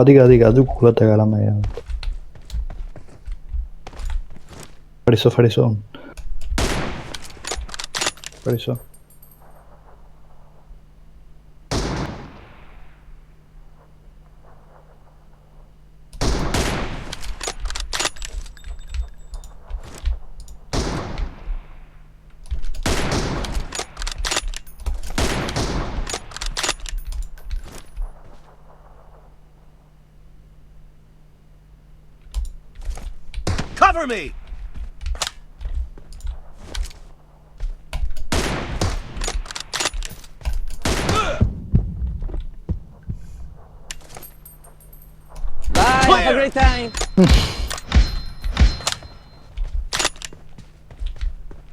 diga, tu culo te haga la media. Fariso. Cover me! Bye, have a great time.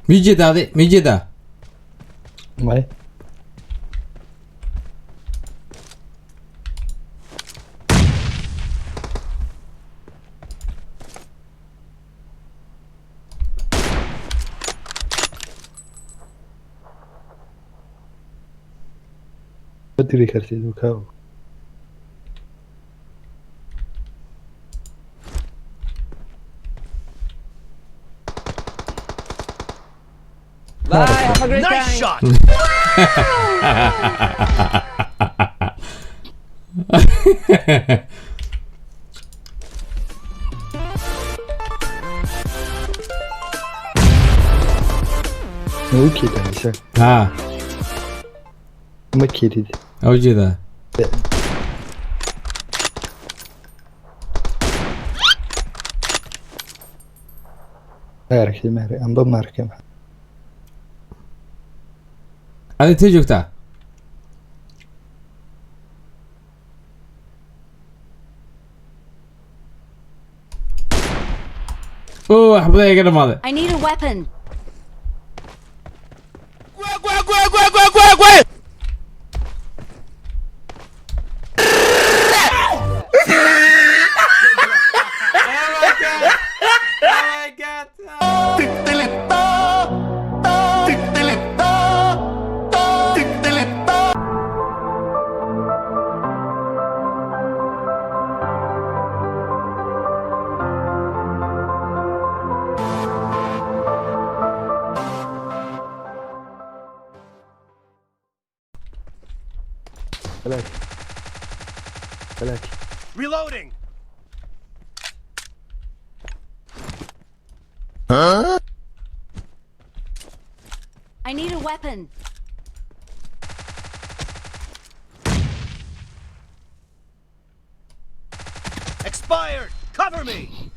Mijeda. Vale. No tiri ejercicio, cabrón. Bye, have a great Nice time. shot! Ne ukiydi neyse. Ha, Ama kiriydi. Mijeda. Mehri. Amba markem. Adi intee joogtaa? Oh, waxbada iga dhamaaday. I need a weapon. Felak. Reloading! I need a weapon. Expired! Cover me!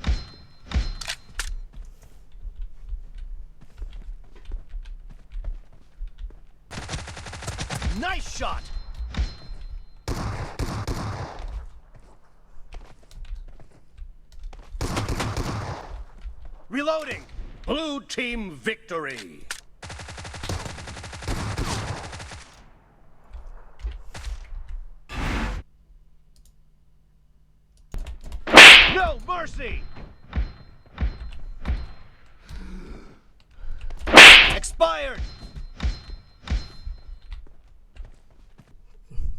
Nice shot! Reloading! Blue team victory! No mercy! Expired!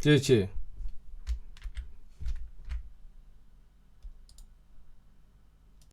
Çiğ.